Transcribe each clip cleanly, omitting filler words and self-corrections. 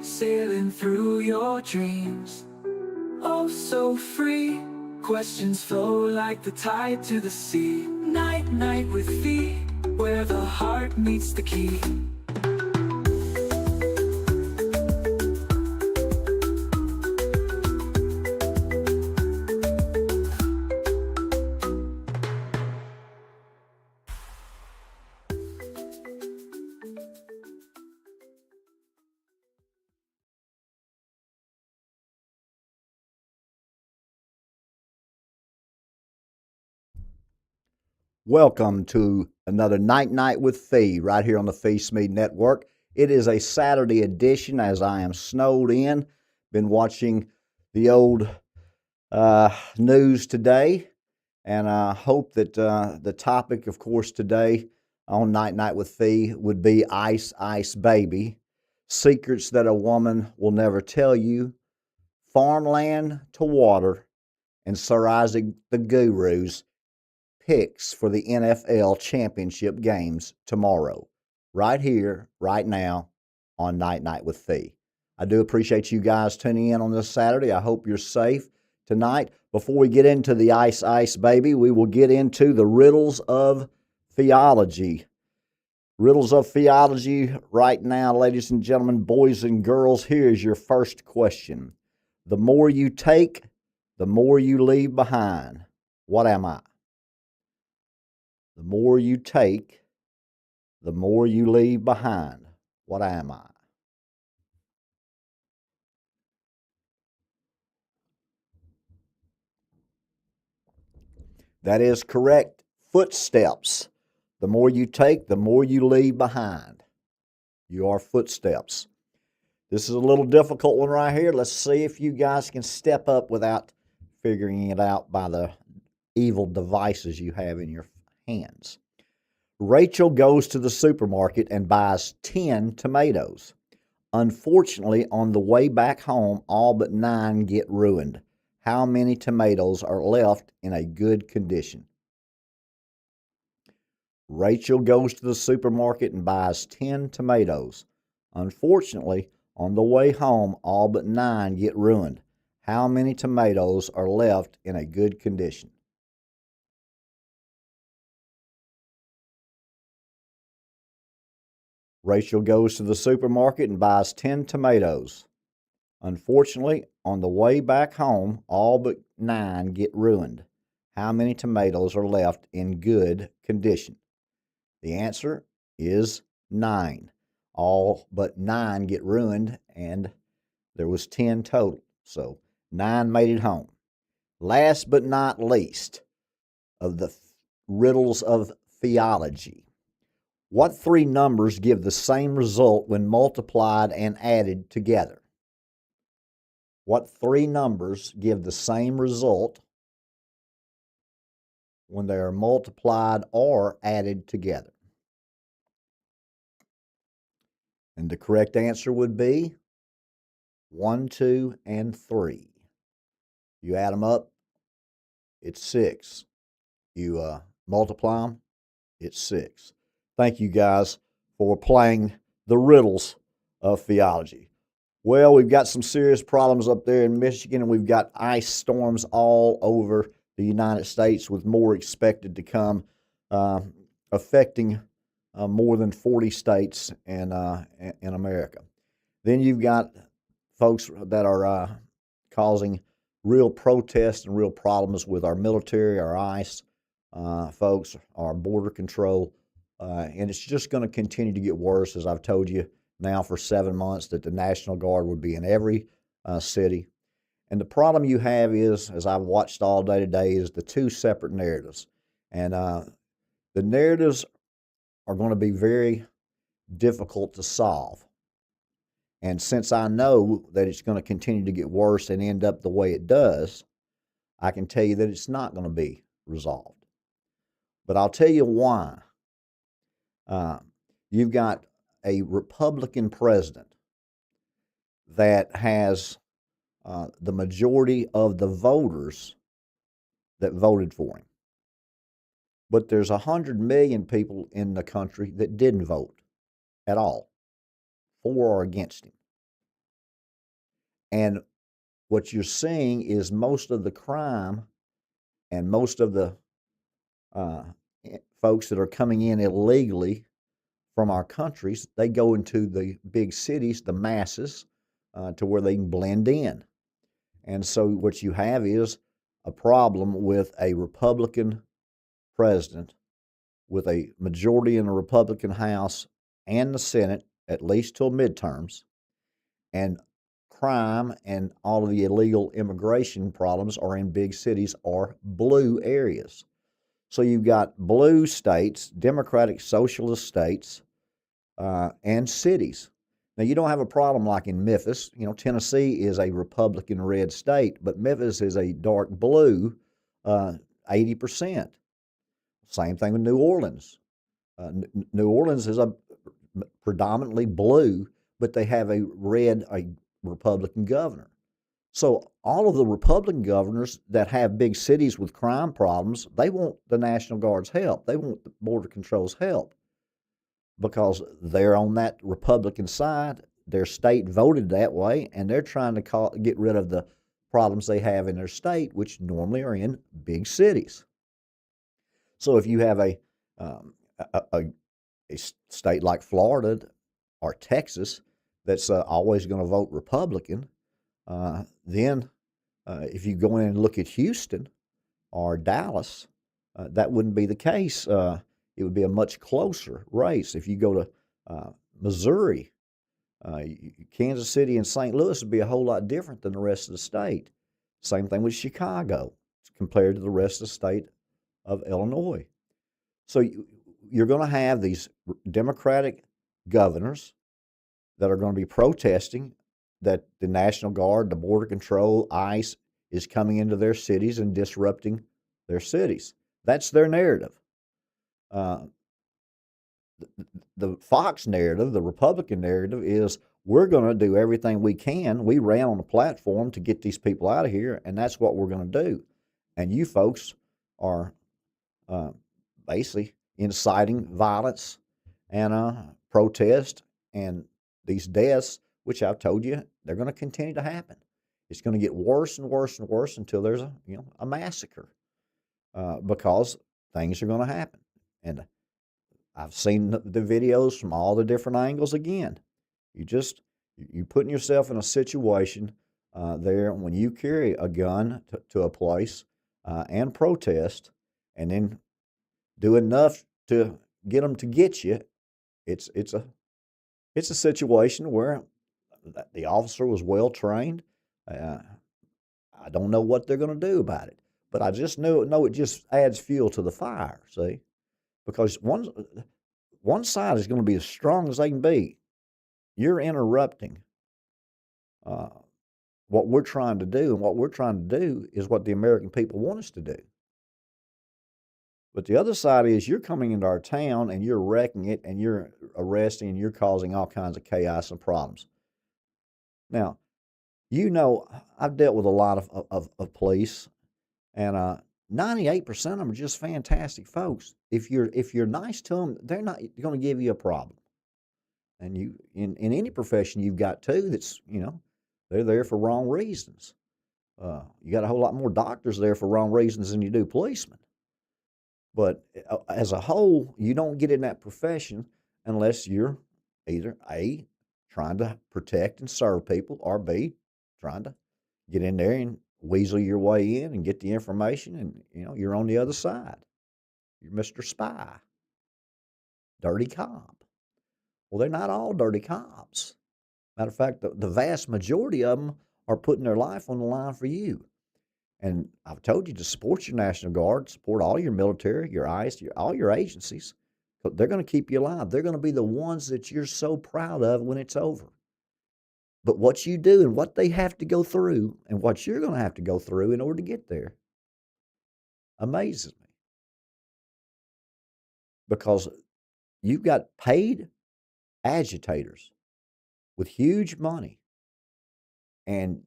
Sailing through your dreams, oh so free. Questions flow like the tide to the sea. Night, night with Phee, where the heart meets the key. Welcome to another Night with Phee right here on the Phee Smee Network. It is a Saturday edition as I am snowed in. Been watching the old news today, and I hope that the topic, of course, today on Night with Phee would be Ice Ice Baby, secrets that a woman will never tell you, farmland to water, and Sir Isaac the Guru's picks for the NFL championship games tomorrow, right here, right now, on Night with Phee. I do appreciate you guys tuning in on this Saturday. I hope you're safe tonight. Before we get into the Ice Ice Baby, we will get into the riddles of theology. Riddles of theology right now, ladies and gentlemen, boys and girls. Here's your first question. The more you take, the more you leave behind. What am I? The more you take, the more you leave behind. What am I? That is correct. Footsteps. The more you take, the more you leave behind. You are footsteps. This is a little difficult one right here. Let's see if you guys can step up without figuring it out by the evil devices you have in your hands. Rachel goes to the supermarket and buys 10 tomatoes. Unfortunately, on the way back home, all but 9 get ruined. How many tomatoes are left in a good condition? Rachel goes to the supermarket and buys 10 tomatoes. Unfortunately, on the way home, all but 9 get ruined. How many tomatoes are left in a good condition? Rachel goes to the supermarket and buys 10 tomatoes. Unfortunately, on the way back home, all but 9 get ruined. How many tomatoes are left in good condition? The answer is 9. All but 9 get ruined, and there was 10 total. So 9 made it home. Last but not least of the riddles of theology. What 3 numbers give the same result when multiplied and added together? What 3 numbers give the same result when they are multiplied or added together? And the correct answer would be 1, 2, and 3. You add them up, it's 6. You multiply them, it's 6. Thank you guys for playing the riddles of theology. Well, we've got some serious problems up there in Michigan, and we've got ice storms all over the United States, with more expected to come, affecting more than 40 states in America. Then you've got folks that are causing real protests and real problems with our military, our ICE folks, our border control, and it's just going to continue to get worse, as I've told you now for 7 months, that the National Guard would be in every city. And the problem you have is, as I've watched all day today, is the 2 separate narratives. And the narratives are going to be very difficult to solve. And since I know that it's going to continue to get worse and end up the way it does, I can tell you that it's not going to be resolved. But I'll tell you why. You've got a Republican president that has the majority of the voters that voted for him. But there's 100 million people in the country that didn't vote at all, for or against him. And what you're seeing is most of the crime and most of the uh, folks that are coming in illegally from our countries, they go into the big cities, the masses, to where they can blend in. And so what you have is a problem with a Republican president with a majority in the Republican House and the Senate, at least till midterms, and crime and all of the illegal immigration problems are in big cities or blue areas. So you've got blue states, Democratic Socialist states, and cities. Now, you don't have a problem like in Memphis. You know, Tennessee is a Republican red state, but Memphis is a dark blue, 80%. Same thing with New Orleans. New Orleans is a predominantly blue, but they have a Republican governor. So all of the Republican governors that have big cities with crime problems, they want the National Guard's help. They want the Border Control's help because they're on that Republican side. Their state voted that way, and they're trying to get rid of the problems they have in their state, which normally are in big cities. So if you have um, a, a, a state like Florida or Texas that's always going to vote Republican, then if you go in and look at Houston or Dallas, that wouldn't be the case. It would be a much closer race. If you go to Missouri, Kansas City and St. Louis would be a whole lot different than the rest of the state. Same thing with Chicago compared to the rest of the state of Illinois. So you're going to have these Democratic governors that are going to be protesting that the National Guard, the Border Control, ICE is coming into their cities and disrupting their cities. That's their narrative. Uh, the Fox narrative, the Republican narrative, is we're going to do everything we can. We ran on a platform to get these people out of here, and that's what we're going to do. And you folks are basically inciting violence and protest and these deaths, which I've told you, they're going to continue to happen. It's going to get worse and worse and worse until there's a massacre because things are going to happen. And I've seen the videos from all the different angles again. You're putting yourself in a situation there when you carry a gun to a place and protest and then do enough to get them to get you. It's a situation where the officer was well trained. I don't know what they're going to do about it, but I just know it just adds fuel to the fire. See, because one side is going to be as strong as they can be. You're interrupting what we're trying to do, and what we're trying to do is what the American people want us to do. But the other side is you're coming into our town and you're wrecking it and you're arresting and you're causing all kinds of chaos and problems. Now, I've dealt with a lot of police, and 98% of them are just fantastic folks. If you're nice to them, they're not going to give you a problem. And you in any profession you've got too that's they're there for wrong reasons. You got a whole lot more doctors there for wrong reasons than you do policemen. But as a whole, you don't get in that profession unless you're either A, trying to protect and serve people, or B, trying to get in there and weasel your way in and get the information, and you're on the other side. You're Mr. Spy, dirty cop. Well, they're not all dirty cops. Matter of fact, the vast majority of them are putting their life on the line for you. And I've told you to support your National Guard, support all your military, your ICE, all your agencies. They're going to keep you alive. They're going to be the ones that you're so proud of when it's over. But what you do and what they have to go through and what you're going to have to go through in order to get there amazes me. Because you've got paid agitators with huge money, and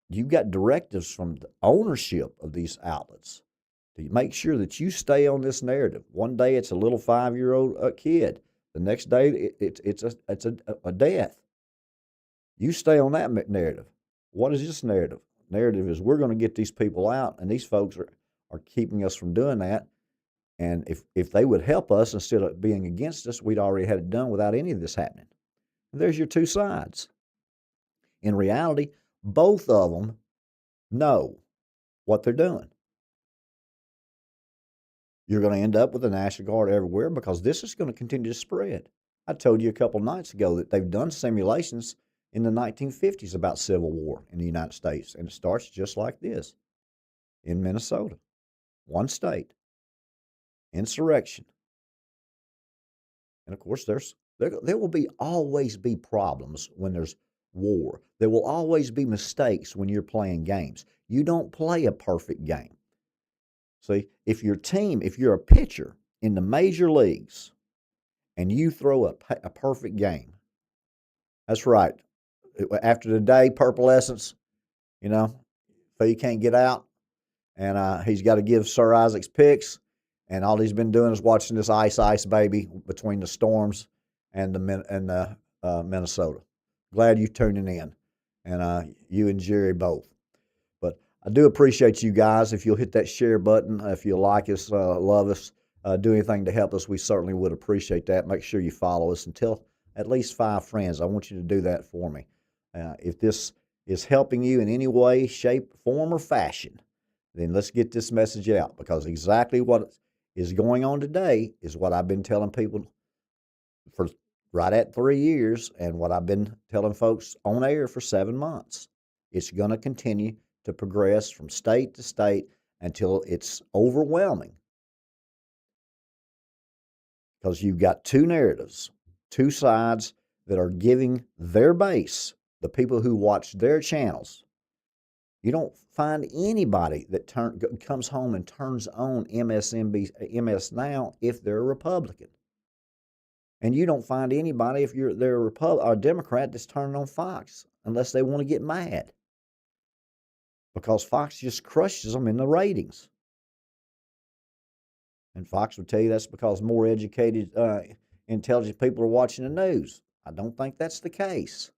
you've got directives from the ownership of these outlets to make sure that you stay on this narrative. One day it's a little 5-year-old kid. The next day it's a death. You stay on that narrative. what is this narrative? Narrative is we're going to get these people out, and these folks are keeping us from doing that. And if they would help us instead of being against us, we'd already had it done without any of this happening. And there's your two sides. In reality, both of them know what they're doing. You're going to end up with the National Guard everywhere because this is going to continue to spread. I told you a couple nights ago that they've done simulations in the 1950s about civil war in the United States, and it starts just like this in Minnesota, one state, insurrection. And of course, there will always be problems when there's war. There will always be mistakes when you're playing games. You don't play a perfect game. See, if you're a pitcher in the major leagues and you throw a perfect game, that's right. After the day, purple essence, you know, Phee can't get out, and he's got to give Sir Isaac's picks, and all he's been doing is watching this ice baby between the Storms and the Minnesota. Glad you tuning in, and you and Jerry both. But I do appreciate you guys. If you'll hit that share button, if you like us, love us, do anything to help us, we certainly would appreciate that. Make sure you follow us and tell at least 5 friends. I want you to do that for me. If this is helping you in any way, shape, form, or fashion, then let's get this message out, because exactly what is going on today is what I've been telling people for right at 3 years, and what I've been telling folks on air for 7 months. It's going to continue to progress from state to state until it's overwhelming, because you've got two narratives, two sides that are giving their base, the people who watch their channels. You don't find anybody that comes home and turns on MS Now if they're a Republican. And you don't find anybody if they're a Democrat that's turning on Fox unless they want to get mad, because Fox just crushes them in the ratings. And Fox would tell you that's because more educated, intelligent people are watching the news. I don't think that's the case.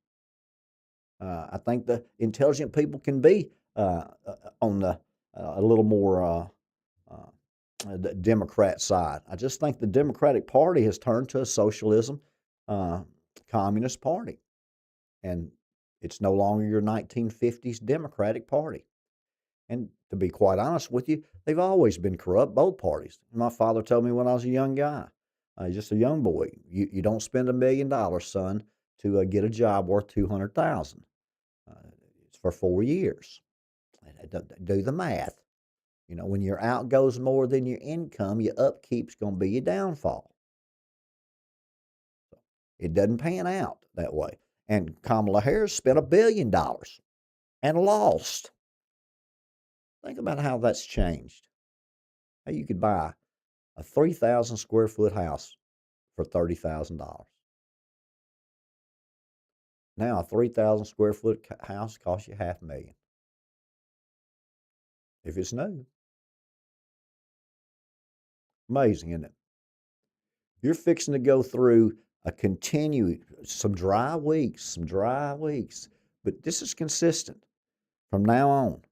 I think the intelligent people can be on the a little more the Democrat side. I just think the Democratic Party has turned to a socialism, communist party, and it's no longer your 1950s Democratic Party. And to be quite honest with you, they've always been corrupt, both parties. My father told me when I was a young guy, just a young boy, you don't spend $1 million, son, to get a job worth 200,000. It's for 4 years. Do the math. You know, when your out goes more than your income, your upkeep's going to be your downfall. It doesn't pan out that way. And Kamala Harris spent $1 billion and lost. Think about how that's changed. How you could buy a 3,000 square foot house for $30,000. Now a 3,000 square foot house costs you $500,000 if it's new. Amazing, isn't it? You're fixing to go through some dry weeks, but this is consistent from now on.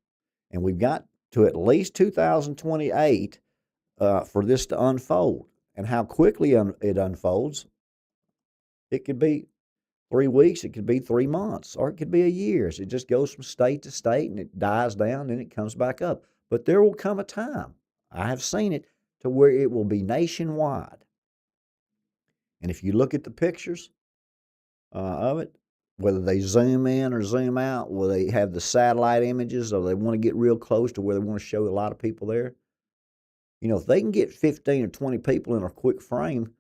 And we've got to at least 2028 for this to unfold. And how quickly it unfolds, it could be 3 weeks, it could be 3 months, or it could be a year. So it just goes from state to state and it dies down and it comes back up. But there will come a time, I have seen it, to where it will be nationwide. And if you look at the pictures of it, whether they zoom in or zoom out, whether they have the satellite images or they want to get real close to where they want to show a lot of people there, you know, if they can get 15 or 20 people in a quick frame,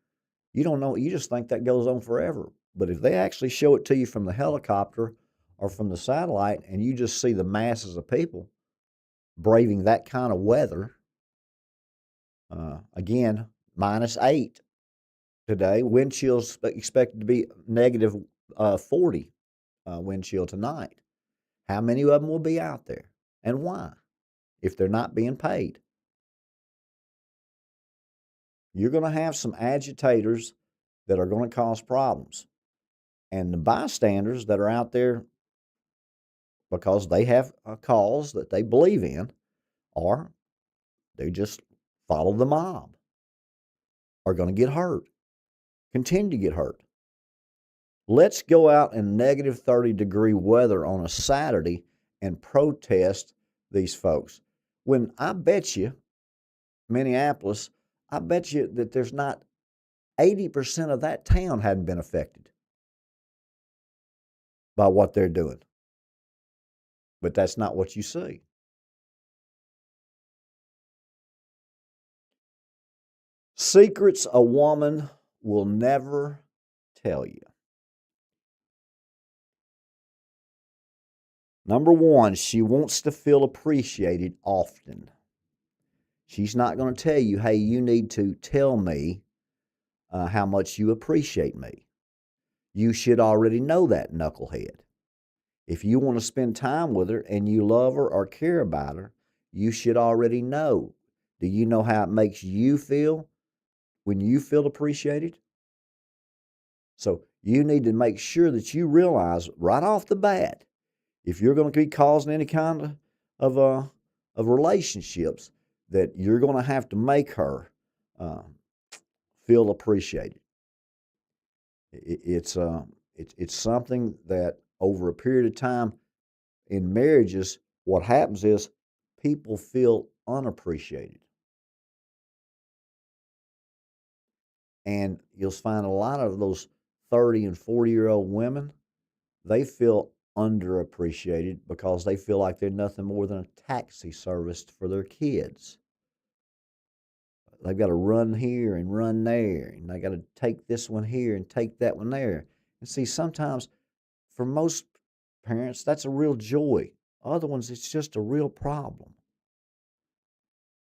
you don't know, you just think that goes on forever. But if they actually show it to you from the helicopter or from the satellite and you just see the masses of people braving that kind of weather, again, -8 today, wind chills expected to be negative 40 wind chill tonight. How many of them will be out there and why if they're not being paid? You're going to have some agitators that are going to cause problems. And the bystanders that are out there because they have a cause that they believe in, or they just follow the mob, are going to get hurt, continue to get hurt. Let's go out in negative 30-degree weather on a Saturday and protest these folks. When I bet you, Minneapolis, I bet you that there's not 80% of that town hadn't been affected by what they're doing. But that's not what you see. Secrets a woman will never tell you. Number one, she wants to feel appreciated often. She's not going to tell you, hey, you need to tell me how much you appreciate me. You should already know that, knucklehead. If you want to spend time with her and you love her or care about her, you should already know. Do you know how it makes you feel when you feel appreciated? So you need to make sure that you realize right off the bat, if you're going to be causing any kind of relationships, that you're going to have to make her uh, feel appreciated. It's something that over a period of time in marriages, what happens is people feel unappreciated. And you'll find a lot of those 30 and 40-year-old women, they feel underappreciated because they feel like they're nothing more than a taxi service for their kids. They've got to run here and run there, and they got to take this one here and take that one there. And see, sometimes for most parents, that's a real joy. Other ones, it's just a real problem.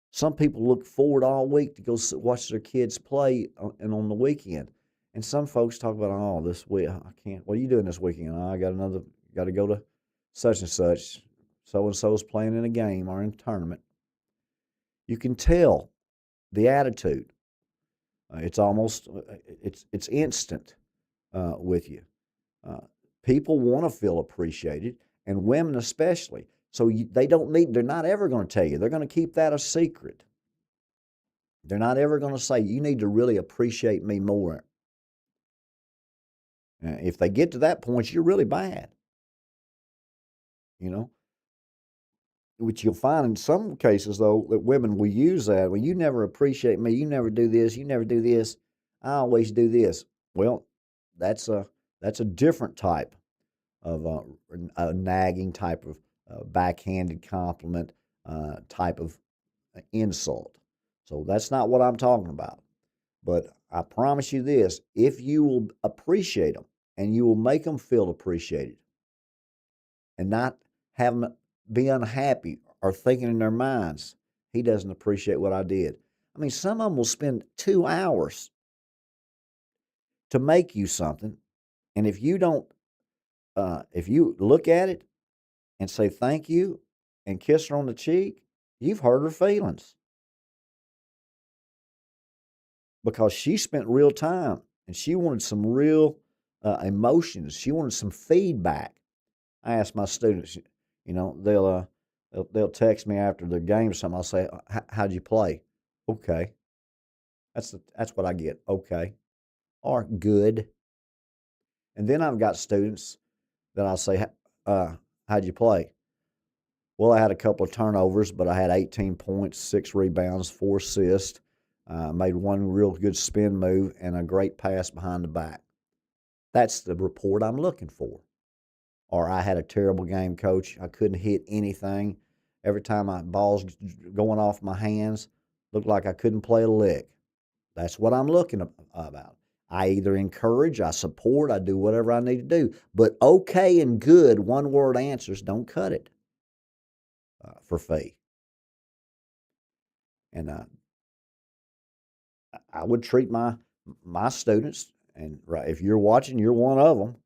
Some people look forward all week to go watch their kids play, and on the weekend. And some folks talk about, oh, this week I can't. What are you doing this weekend? Oh, I got to go to such and such. So and so's playing in a game or in a tournament. You can tell the attitude. It's almost it's instant with you. Uh, People want to feel appreciated, and women especially. So they don't need. They're not ever going to tell you. They're going to keep that a secret. They're not ever going to say, you need to really appreciate me more. If they get to that point, you're really bad. You know, which you'll find in some cases, though, that women will use that. Well, you never appreciate me. You never do this. You never do this. I always do this. Well, that's a different type of a nagging type of backhanded compliment type of insult. So that's not what I'm talking about. But I promise you this, if you will appreciate them and you will make them feel appreciated and not have them be unhappy or thinking in their minds, he doesn't appreciate what I did. I mean, some of them will spend 2 hours to make you something. And if you don't, if you look at it and say thank you and kiss her on the cheek, you've hurt her feelings because she spent real time and she wanted some real emotions. She wanted some feedback. I ask my students, they'll text me after the game or something. I'll say, "How'd you play?" Okay, that's what I get. Okay, or good. And then I've got students that I'll say, "How'd you play?" Well, I had a couple of turnovers, but I had 18 points, 6 rebounds, 4 assists. Made one real good spin move and a great pass behind the back. That's the report I'm looking for. Or I had a terrible game, coach. I couldn't hit anything. Every time my ball's going off my hands, looked like I couldn't play a lick. That's what I'm looking about. I either encourage, I support, I do whatever I need to do. But okay and good, one word answers don't cut it for Phee. And I would treat my students, and right, if you're watching, you're one of them.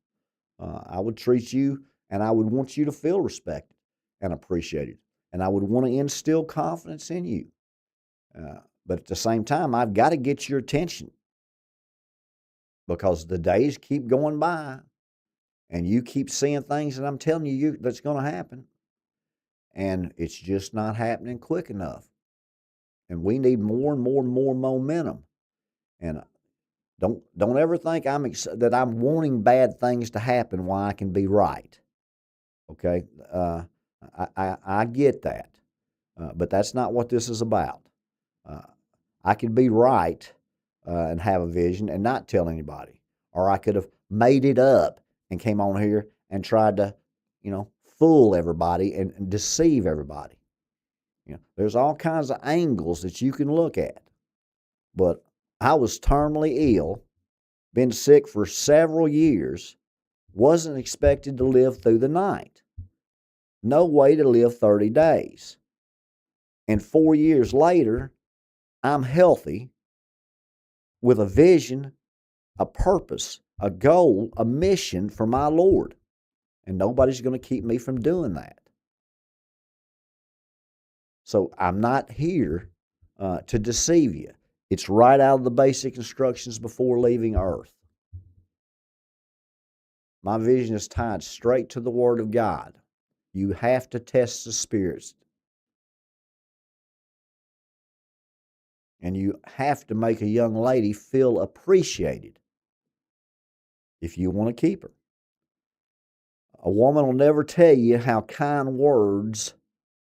I would treat you, and I would want you to feel respected and appreciated, and I would want to instill confidence in you. But at the same time, I've got to get your attention because the days keep going by, and you keep seeing things that I'm telling you that's going to happen, and it's just not happening quick enough. And we need more and more and more momentum. And don't ever think that I'm wanting bad things to happen while I can be right. Okay, I get that, but that's not what this is about. Uh, I could be right and have a vision and not tell anybody, or I could have made it up and came on here and tried to, fool everybody and deceive everybody. There's all kinds of angles that you can look at. But I was terminally ill, been sick for several years, wasn't expected to live through the night. No way to live 30 days. And 4 years later, I'm healthy with a vision, a purpose, a goal, a mission for my Lord. And nobody's going to keep me from doing that. So I'm not here to deceive you. It's right out of the basic instructions before leaving earth. My vision is tied straight to the Word of God. You have to test the spirits. And you have to make a young lady feel appreciated if you want to keep her. A woman will never tell you how kind words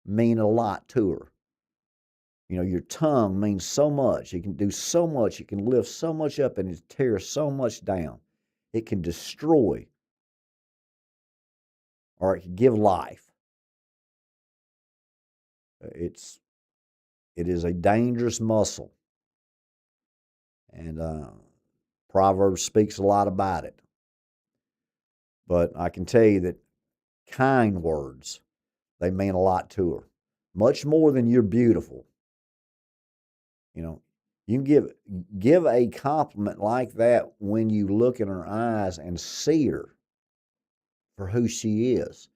mean a lot to her. Your tongue means so much. It can do so much. It can lift so much up and it tears so much down. It can destroy or it can give life. It is a dangerous muscle. And Proverbs speaks a lot about it. But I can tell you that kind words, they mean a lot to her. Much more than you're beautiful. You can give a compliment like that when you look in her eyes and see her for who she is.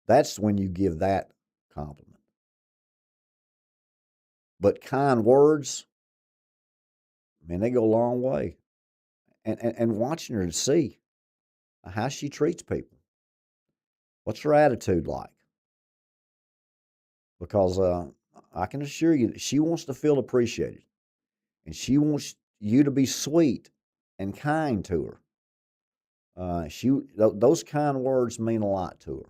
That's when you give that compliment. But kind words, man, they go a long way. And watching her to see how she treats people. What's her attitude like? Because I can assure you that she wants to feel appreciated. And she wants you to be sweet and kind to her. Those kind words mean a lot to her.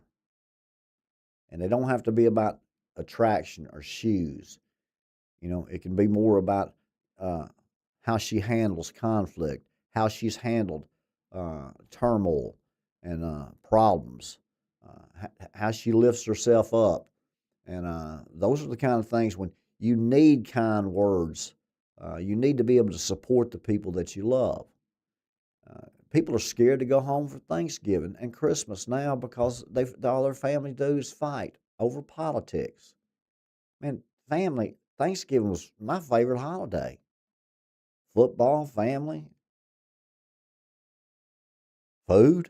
And they don't have to be about attraction or shoes. It can be more about how she handles conflict, how she's handled turmoil and problems, how she lifts herself up. And those are the kind of things when you need kind words. You need to be able to support the people that you love. People are scared to go home for Thanksgiving and Christmas now because all their family do is fight over politics. Man, Thanksgiving was my favorite holiday. Football, family, food,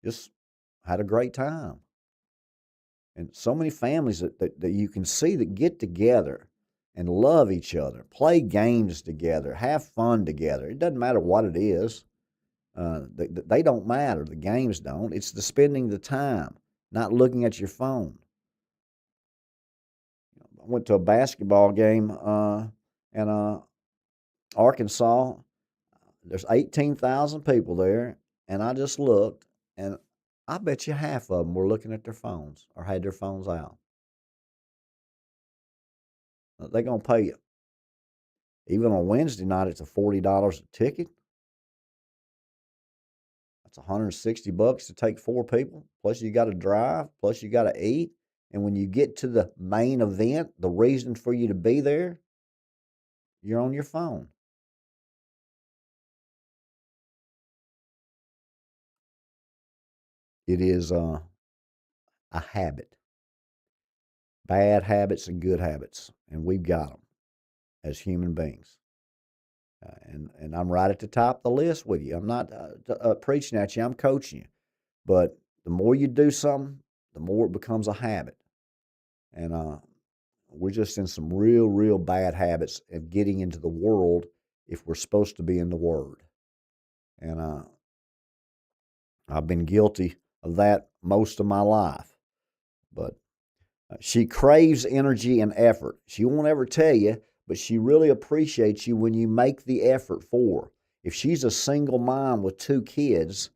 just had a great time. And so many families that you can see that get together and love each other, play games together, have fun together. It doesn't matter what it is. They don't matter. The games don't. It's the spending the time, not looking at your phone. I went to a basketball game in Arkansas. There's 18,000 people there, and I just looked, and I bet you half of them were looking at their phones or had their phones out. They're going to pay you. Even on Wednesday night, it's a $40 a ticket. That's $160 to take 4 people. Plus, you got to drive. Plus, you got to eat. And when you get to the main event, the reason for you to be there, you're on your phone. It is a habit. Bad habits and good habits, and we've got them as human beings. And I'm right at the top of the list with you. I'm not preaching at you. I'm coaching you. But the more you do something, the more it becomes a habit. And we're just in some real, real bad habits of getting into the world if we're supposed to be in the Word. And I've been guilty of that most of my life. But she craves energy and effort. She won't ever tell you, but she really appreciates you when you make the effort for her. If she's a single mom with 2 kids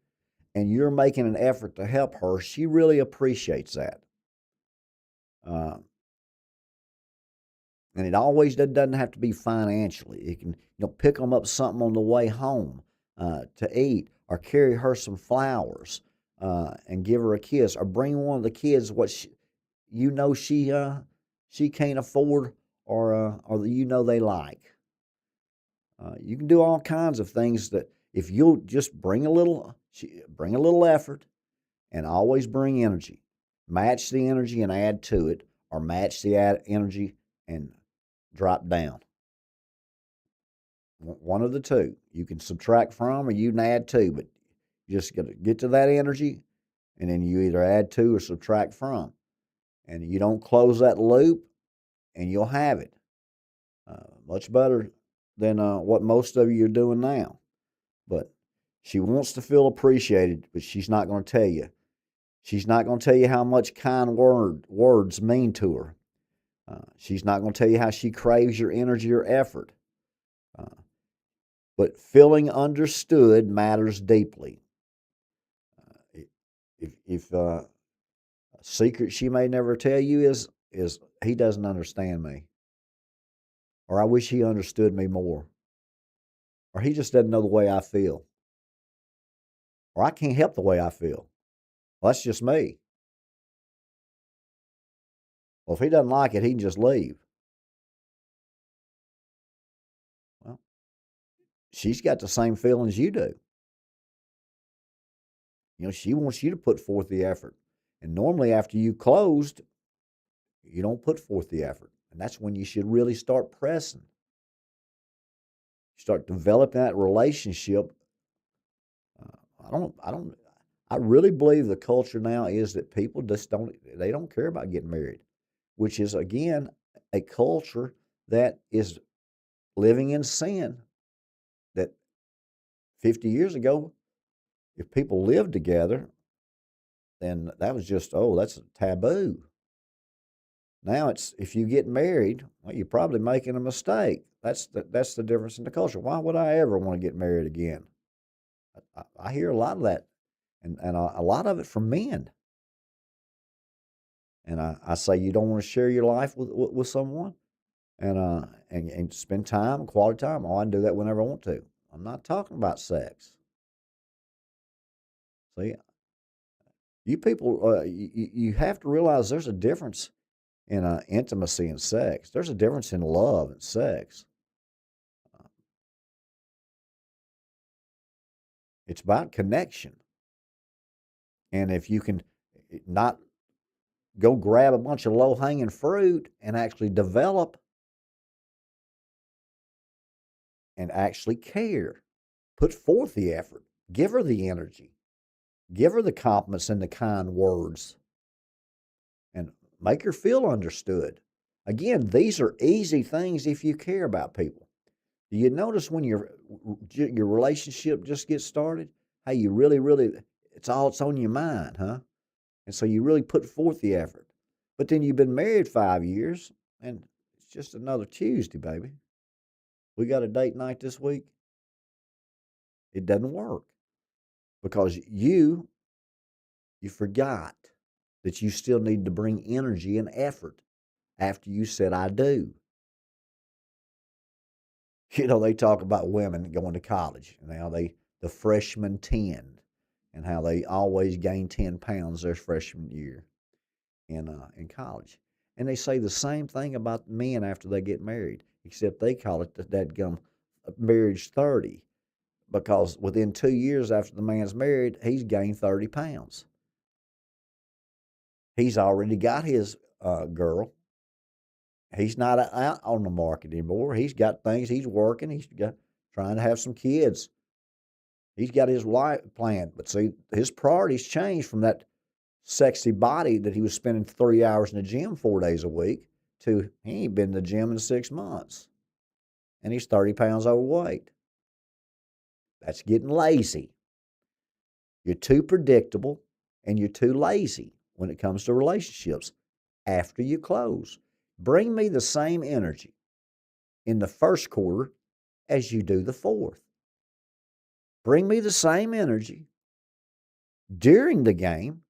and you're making an effort to help her, she really appreciates that. Uh, and it always doesn't have to be financially. You can, pick them up something on the way home to eat, or carry her some flowers and give her a kiss, or bring one of the kids what she can't afford, or they like. You can do all kinds of things that if you'll just bring a little effort, and always bring energy. Match the energy and add to it, or match the energy and drop down. One of the two. You can subtract from, or you can add to, but you just got to get to that energy, and then you either add to or subtract from. And you don't close that loop, and you'll have it. Much better than what most of you are doing now. But she wants to feel appreciated, but she's not going to tell you. She's not going to tell you how much kind words mean to her. She's not going to tell you how she craves your energy or effort. But feeling understood matters deeply. If a secret she may never tell you is he doesn't understand me, or I wish he understood me more, or he just doesn't know the way I feel, or I can't help the way I feel. Well, that's just me. Well, if he doesn't like it, he can just leave. Well, she's got the same feelings you do. She wants you to put forth the effort. And normally, after you closed, you don't put forth the effort. And that's when you should really start pressing. Start developing that relationship. I really believe the culture now is that people just they don't care about getting married, which is, again, a culture that is living in sin. That 50 years ago, if people lived together, then that was just, that's a taboo. Now it's, if you get married, well, you're probably making a mistake. That's the difference in the culture. Why would I ever want to get married again? I hear a lot of that, and a lot of it from men. And I say, you don't want to share your life with someone, and spend time, quality time. Oh, I can do that whenever I want to. I'm not talking about sex. See, you people, you have to realize there's a difference in intimacy and sex. There's a difference in love and sex. It's about connection. And if you can not go grab a bunch of low hanging fruit and actually develop and actually care, put forth the effort, give her the energy, give her the compliments and the kind words, and make her feel understood. Again, these are easy things if you care about people. Do you notice when your relationship just gets started, how you really it's on your mind, huh? And so you really put forth the effort. But then you've been married 5 years, and it's just another Tuesday, baby. We got a date night this week. It doesn't work because you forgot that you still need to bring energy and effort after you said I do. They talk about women going to college and how the freshman 10, and how they always gain 10 pounds their freshman year in college. And they say the same thing about men after they get married, except they call it the dadgum marriage 30, because within 2 years after the man's married, he's gained 30 pounds. He's already got his girl. He's not out on the market anymore. He's got things he's working. He's got trying to have some kids. He's got his life planned. But see, his priorities changed from that sexy body that he was spending 3 hours in the gym 4 days a week to he ain't been in the gym in 6 months. And he's 30 pounds overweight. That's getting lazy. You're too predictable and you're too lazy when it comes to relationships after you close. Bring me the same energy in the first quarter as you do the fourth. Bring me the same energy during the game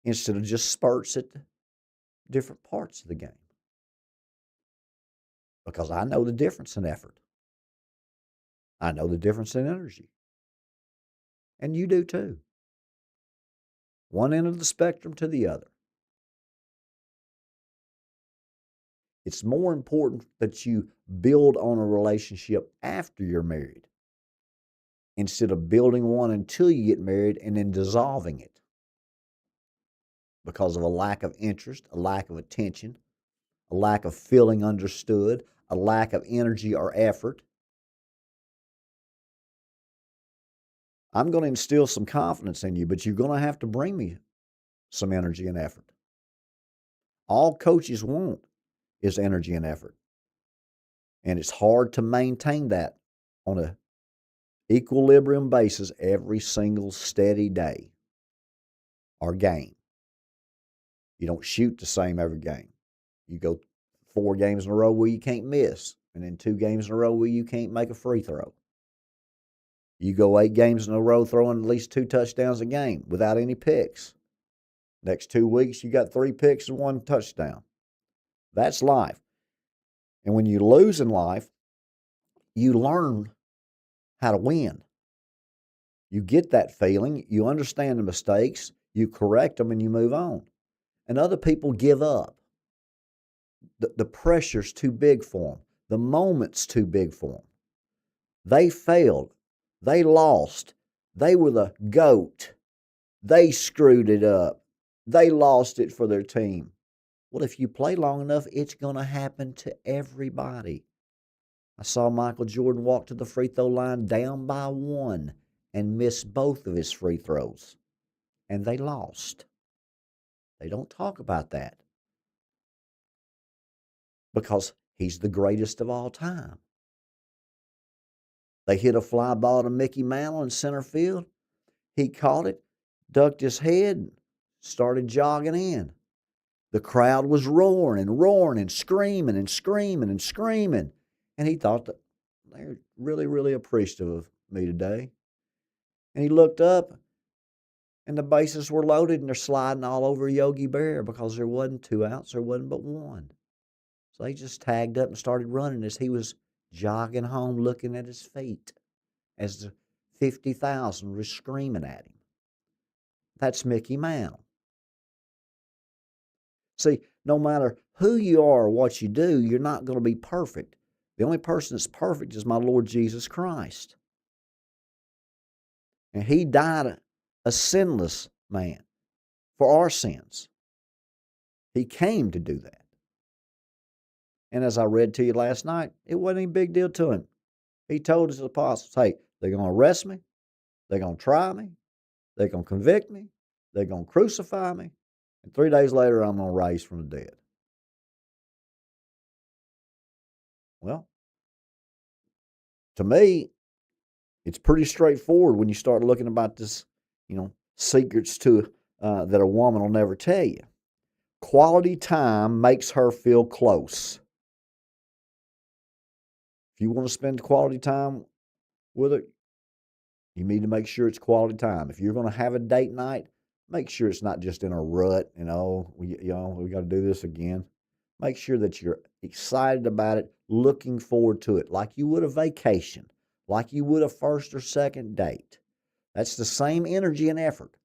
instead of just spurts at the different parts of the game. Because I know the difference in effort. I know the difference in energy. And you do too. One end of the spectrum to the other. It's more important that you build on a relationship after you're married instead of building one until you get married and then dissolving it because of a lack of interest, a lack of attention, a lack of feeling understood, a lack of energy or effort. I'm going to instill some confidence in you, but you're going to have to bring me some energy and effort. All coaches want is energy and effort. And it's hard to maintain that on a equilibrium basis every single steady day or game. You don't shoot the same every game. You go 4 games in a row where you can't miss, and then 2 games in a row where you can't make a free throw. You go 8 games in a row throwing at least 2 touchdowns a game without any picks. Next 2 weeks, you got 3 picks and 1 touchdown. That's life. And when you lose in life, you learn how to win. You get that feeling, you understand the mistakes, you correct them, and you move on. And other people give up. The pressure's too big for them. The moment's too big for them. They failed. They lost. They were the GOAT. They screwed it up. They lost it for their team. Well, if you play long enough, it's going to happen to everybody. I saw Michael Jordan walk to the free throw line down by 1 and miss both of his free throws. And they lost. They don't talk about that because he's the greatest of all time. They hit a fly ball to Mickey Mantle in center field. He caught it, ducked his head, started jogging in. The crowd was roaring and roaring and screaming and screaming and screaming. And he thought that they're really, really appreciative of me today. And he looked up, and the bases were loaded, and they're sliding all over Yogi Berra because there wasn't 2 outs, there wasn't but 1. So they just tagged up and started running as he was jogging home looking at his feet as the 50,000 was screaming at him. That's Mickey Mantle. See, no matter who you are or what you do, you're not going to be perfect. The only person that's perfect is my Lord Jesus Christ. And he died a sinless man for our sins. He came to do that. And as I read to you last night, it wasn't any big deal to him. He told his apostles, hey, they're going to arrest me. They're going to try me. They're going to convict me. They're going to crucify me. And 3 days later, I'm going to rise from the dead. Well, to me, it's pretty straightforward when you start looking about this, secrets to that a woman will never tell you. Quality time makes her feel close. If you want to spend quality time with her, you need to make sure it's quality time. If you're going to have a date night, make sure it's not just in a rut, we got to do this again. Make sure that you're excited about it, looking forward to it, like you would a vacation, like you would a first or second date. That's the same energy and effort,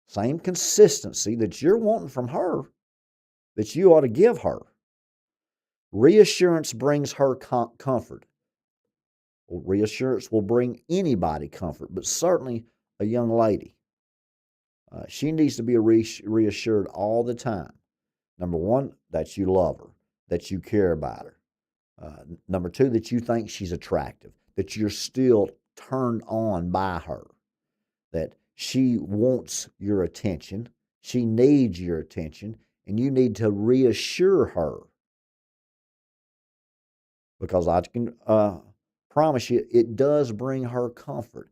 same consistency that you're wanting from her that you ought to give her. Reassurance brings her comfort. Well, reassurance will bring anybody comfort, but certainly a young lady. She needs to be reassured all the time. Number 1, that you love her, that you care about her. Number 2, that you think she's attractive, that you're still turned on by her, that she wants your attention, she needs your attention, and you need to reassure her. Because I can Promise you, it does bring her comfort.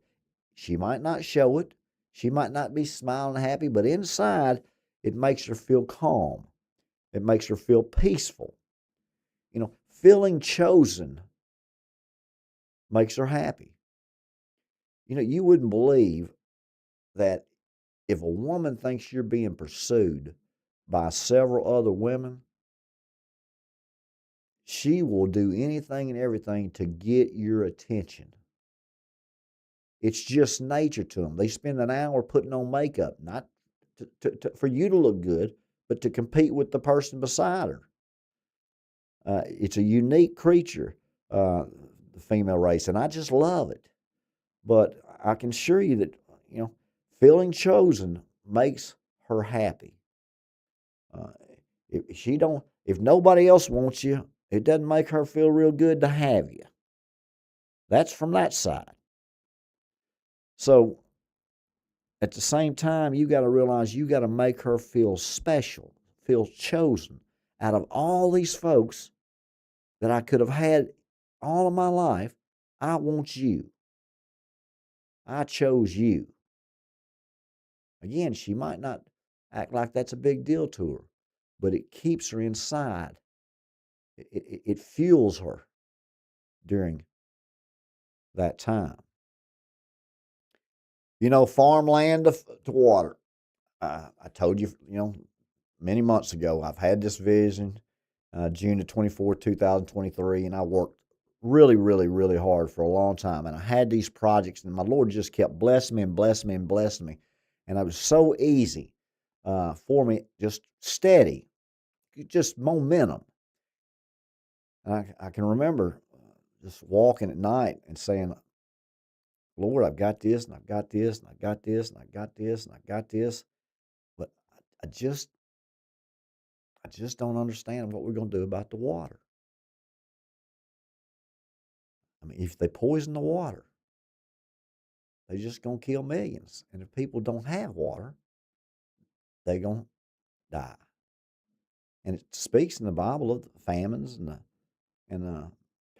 She might not show it. She might not be smiling happy, but inside, it makes her feel calm. It makes her feel peaceful. Feeling chosen makes her happy. You wouldn't believe that if a woman thinks you're being pursued by several other women, she will do anything and everything to get your attention. It's just nature to them. They spend an hour putting on makeup, not for you to look good, but to compete with the person beside her. It's a unique creature, the female race, and I just love it. But I can assure you that feeling chosen makes her happy. Uh, if nobody else wants you, it doesn't make her feel real good to have you. That's from that side. So at the same time, you got to realize you got to make her feel special, feel chosen. Out of all these folks that I could have had all of my life, I want you. I chose you. Again, she might not act like that's a big deal to her, but it keeps her inside. It fuels her during that time. Farmland to water. I told you, many months ago, I've had this vision, June the 24th, 2023, and I worked really, really, really hard for a long time. And I had these projects, and my Lord just kept blessing me and blessing me and blessing me. And it was so easy for me, just steady, just momentum. And I can remember just walking at night and saying, Lord, I've got this, and I've got this, and I've got this, and I've got this, and I've got this. But I just don't understand what we're going to do about the water. I mean, if they poison the water, they're just going to kill millions. And if people don't have water, they're going to die. And it speaks in the Bible of the famines and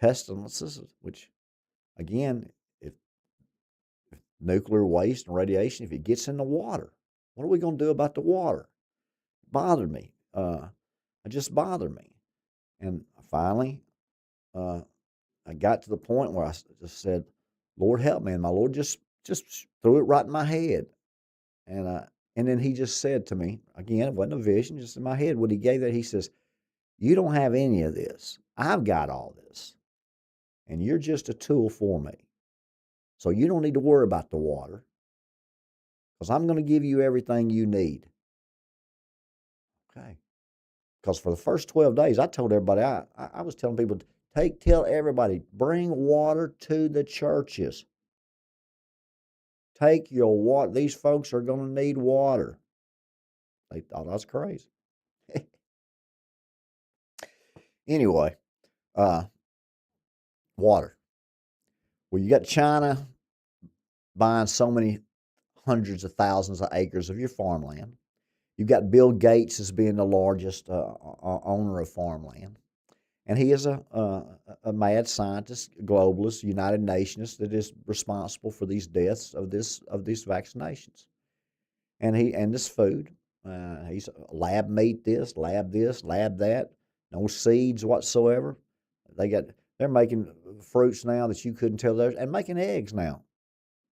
pestilences, which, again, if nuclear waste and radiation, if it gets in the water, what are we going to do about the water? It bothered me. It just bothered me. And finally, I got to the point where I just said, Lord, help me. And my Lord just threw it right in my head. And then he just said to me, again, it wasn't a vision, just in my head. When he gave that, he says, you don't have any of this. I've got all this. And you're just a tool for me. So you don't need to worry about the water, because I'm going to give you everything you need. Okay. Because for the first 12 days, I told everybody, I was telling people, tell everybody, bring water to the churches. Take your water. These folks are going to need water. They thought I was crazy. Anyway, water. Well, you got China buying so many hundreds of thousands of acres of your farmland. You've got Bill Gates as being the largest owner of farmland. And he is a mad scientist, globalist, United Nations that is responsible for these deaths of these vaccinations. And this food. He's lab meat this, lab that. No seeds whatsoever. They're making fruits now that you couldn't tell theirs, and making eggs now.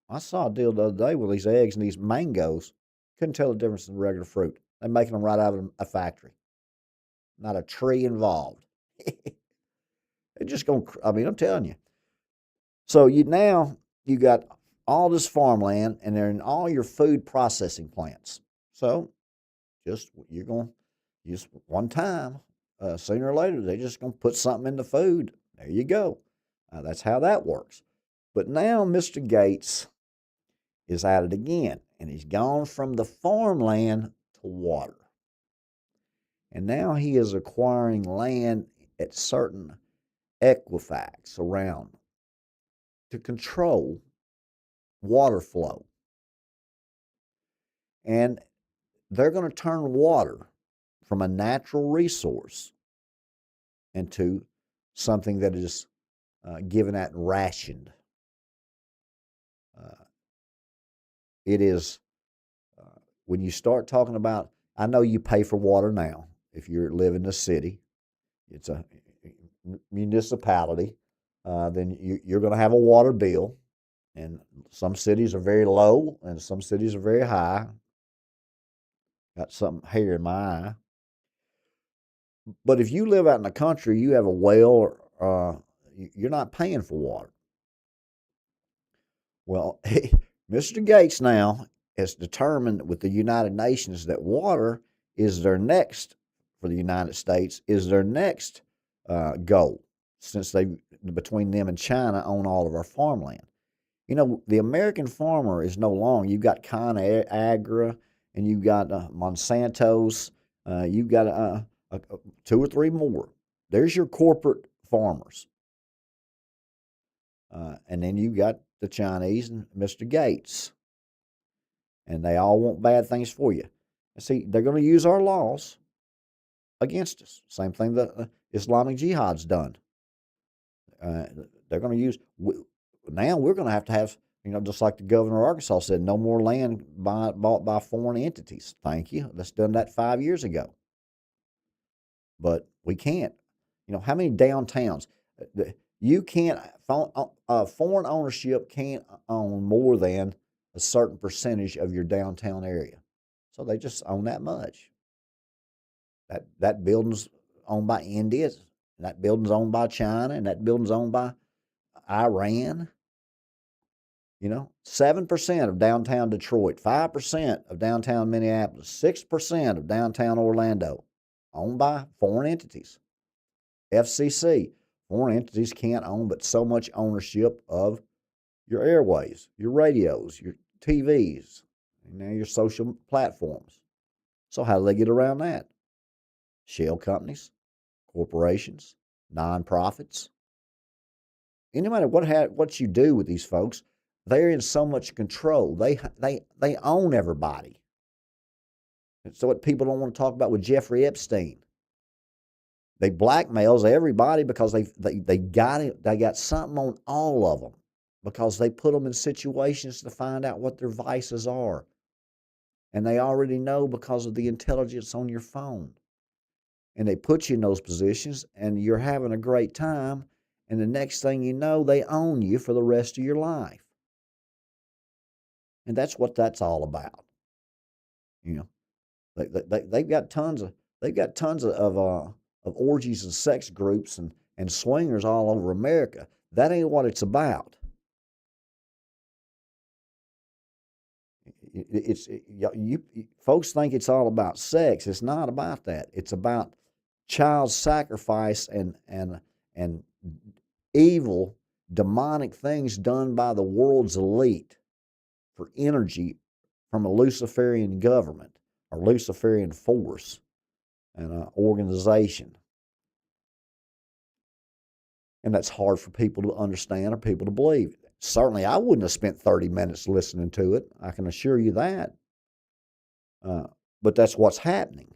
I saw a deal the other day with these eggs and these mangoes. Couldn't tell the difference in regular fruit. They're making them right out of a factory. Not a tree involved. They're just going to, I mean, I'm telling you. So you got all this farmland, and they're in all your food processing plants. So you're going to just one time, sooner or later, they're just going to put something in the food. There you go. That's how that works. But now Mr. Gates is at it again, and he's gone from the farmland to water. And now he is acquiring land at certain equifax around to control water flow. And they're going to turn water from a natural resource into something that is given out and rationed. It is when you start talking about. I know you pay for water now if you live in the city. It's a municipality. Then you're going to have a water bill, and some cities are very low, and some cities are very high. Got something here in my eye. But if you live out in the country, you have a well. You're not paying for water. Well, Mr. Gates now has determined with the United Nations that water is their next, for the United States, is their next goal, since they, between them and China, own all of our farmland. You know, the American farmer is no longer, you've got ConAgra and you've got Monsanto's, you've got two or three more. There's your corporate farmers. And then you got the Chinese and Mr. Gates. And they all want bad things for you. And see, they're going to use our laws against us. Same thing that Islamic Jihad's done. They're going to use, now we're going to have, just like the governor of Arkansas said, no more land bought by foreign entities. Thank you. That's done that 5 years ago. But we can't. How many downtowns? You can't, foreign ownership can't own more than a certain percentage of your downtown area. So they just own that much. That building's owned by India, and that building's owned by China, and that building's owned by Iran. 7% of downtown Detroit, 5% of downtown Minneapolis, 6% of downtown Orlando, owned by foreign entities. FCC, foreign entities can't own but so much ownership of your airways, your radios, your TVs, your social platforms. So how do they get around that? Shell companies, corporations, nonprofits. And no matter what you do with these folks, they're in so much control. They own everybody. And so what people don't want to talk about with Jeffrey Epstein. They blackmails everybody because they got it. They got something on all of them because they put them in situations to find out what their vices are. And they already know because of the intelligence on your phone. And they put you in those positions and you're having a great time. And the next thing you know, they own you for the rest of your life. And that's what that's all about. They've got tons of orgies and sex groups and swingers all over America. That ain't what it's about. Folks think it's all about sex. It's not about that. It's about child sacrifice and evil, demonic things done by the world's elite for energy from a Luciferian government or Luciferian force and an organization. And that's hard for people to understand or people to believe. Certainly, I wouldn't have spent 30 minutes listening to it. I can assure you that. But that's what's happening.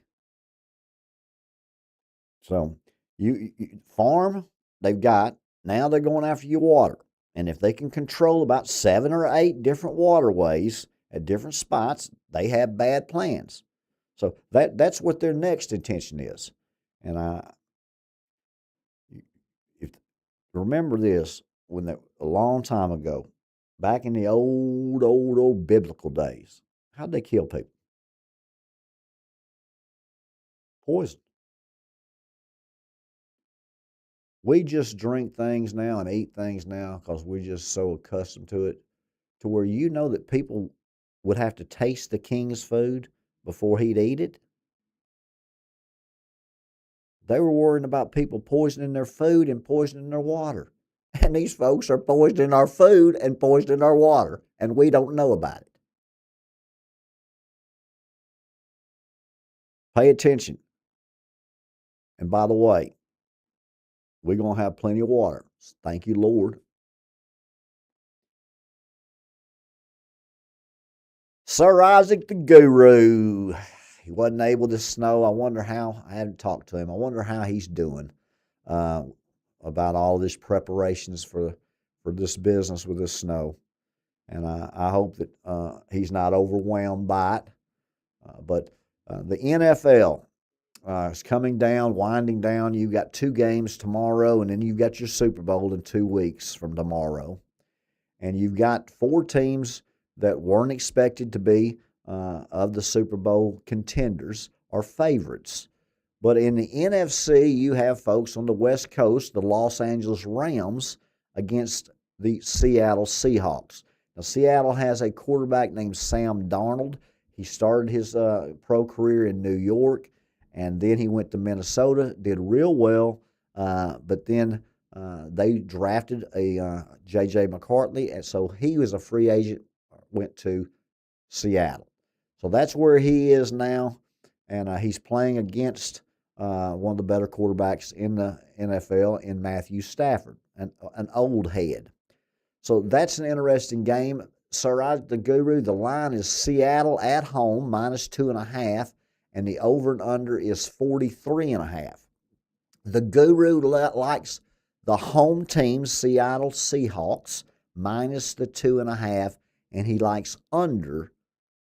So, you farm, they've got, now they're going after your water. And if they can control about 7 or 8 different waterways at different spots, they have bad plans. So that's what their next intention is. And remember this, a long time ago, back in the old biblical days, how'd they kill people? Poison. We just drink things now and eat things now because we're just so accustomed to it, to where that people would have to taste the king's food before he'd eat it. They were worrying about people poisoning their food and poisoning their water. And these folks are poisoning our food and poisoning our water, and we don't know about it. Pay attention. And by the way, we're going to have plenty of water. Thank you, Lord. Sir Isaac the Guru. He wasn't able to snow. I haven't talked to him. I wonder how he's doing. about all this preparations for this business with this snow. And I hope that he's not overwhelmed by it. But the NFL is coming down, winding down. You've got 2 games tomorrow, and then you've got your Super Bowl in 2 weeks from tomorrow. And you've got 4 teams that weren't expected to be of the Super Bowl contenders or favorites. But in the NFC, you have folks on the West Coast, the Los Angeles Rams, against the Seattle Seahawks. Now, Seattle has a quarterback named Sam Darnold. He started his pro career in New York, and then he went to Minnesota, did real well, but then they drafted a J.J. McCarthy, and so he was a free agent, went to Seattle. So that's where he is now, and he's playing against one of the better quarterbacks in the NFL in Matthew Stafford, an old head. So that's an interesting game. Sir Isaac the Guru, the line is Seattle at home, -2.5, and the over and under is 43.5. The Guru likes the home team, Seattle Seahawks, minus the 2.5, and he likes under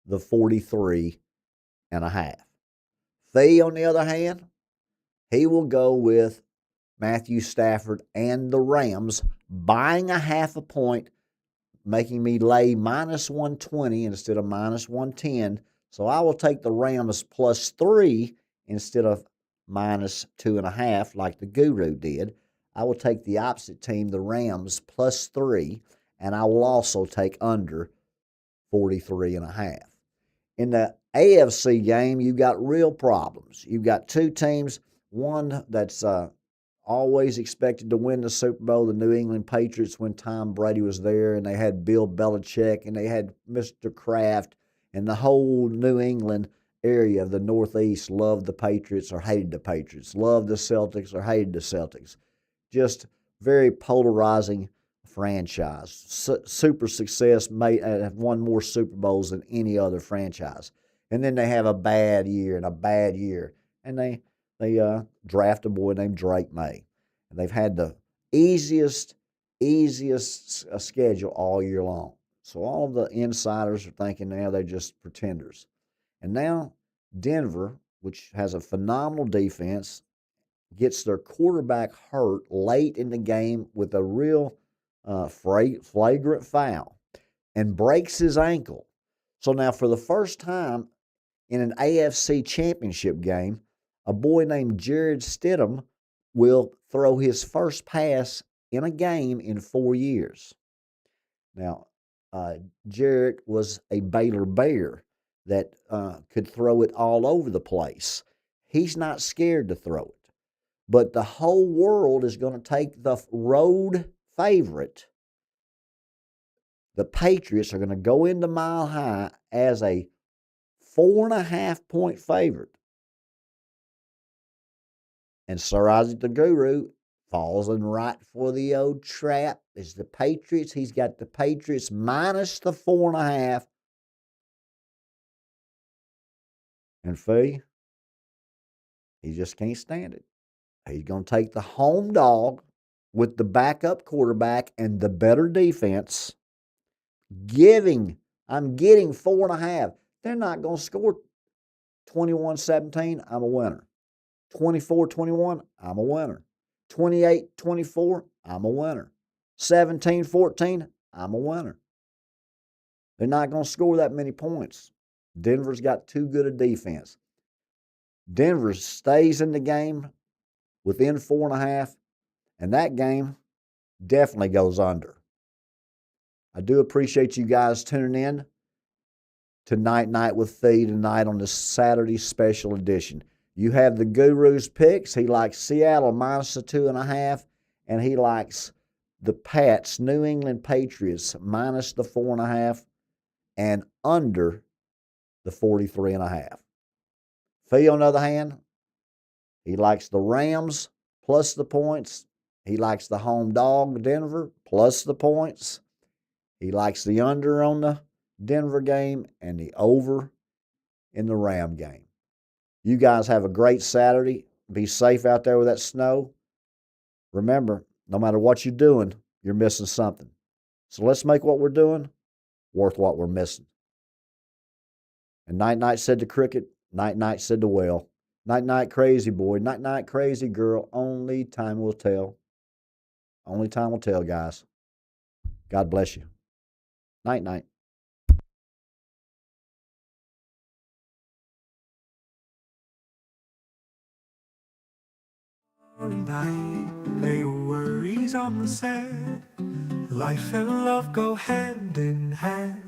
the 43.5. Phee, on the other hand, he will go with Matthew Stafford and the Rams, buying a half a point, making me lay -120 instead of -110. So I will take the Rams +3 instead of -2.5 like the Guru did. I will take the opposite team, the Rams, +3, and I will also take under 43.5. In the AFC game, you've got real problems. You've got 2 teams, one that's always expected to win the Super Bowl, the New England Patriots, when Tom Brady was there, and they had Bill Belichick, and they had Mr. Kraft, and the whole New England area of the Northeast loved the Patriots or hated the Patriots, loved the Celtics or hated the Celtics. Just very polarizing franchise. Super success, have won more Super Bowls than any other franchise. And then they have a bad year and a bad year, and they draft a boy named Drake May. And they've had the easiest schedule all year long. So all of the insiders are thinking now they're just pretenders. And now Denver, which has a phenomenal defense, gets their quarterback hurt late in the game with a real flagrant foul and breaks his ankle. So now for the first time in an AFC championship game, a boy named Jared Stidham will throw his first pass in a game in 4 years. Now, Jared was a Baylor Bear that could throw it all over the place. He's not scared to throw it. But the whole world is going to take the road favorite. The Patriots are going to go into Mile High as a 4.5-point favorite. And Sir Isaac the Guru falls in right for the old trap. Is the Patriots. He's got the Patriots minus the 4.5. And Phee, he just can't stand it. He's going to take the home dog with the backup quarterback and the better defense. I'm getting 4.5. They're not going to score 21-17. I'm a winner. 24-21. I'm a winner. 28-24. I'm a winner. 17-14. I'm a winner. They're not going to score that many points. Denver's got too good a defense. Denver stays in the game within 4.5, and that game definitely goes under. I do appreciate you guys tuning in to Night with Phee tonight on this Saturday special edition. You have the Guru's picks. He likes Seattle minus the 2.5, and he likes the Pats, New England Patriots, minus the 4.5 and under the 43.5. Phee, on the other hand, he likes the Rams plus the points. He likes the home dog, Denver, plus the points. He likes the under on the Denver game and the over in the Ram game. You guys have a great Saturday. Be safe out there with that snow. Remember, no matter what you're doing, you're missing something. So let's make what we're doing worth what we're missing. And Night Night said to Cricket, Night Night said to Whale, Night Night crazy boy, Night Night crazy girl, only time will tell. Only time will tell, guys. God bless you. Night Night. Night, lay your worries on the sand. Life and love go hand in hand.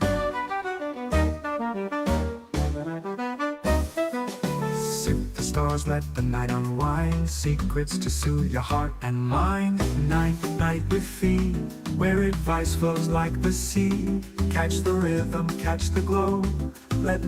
Sip the stars, let the night unwind. Secrets to soothe your heart and mind. Night, night with Phee, where advice flows like the sea. Catch the rhythm, catch the glow. Let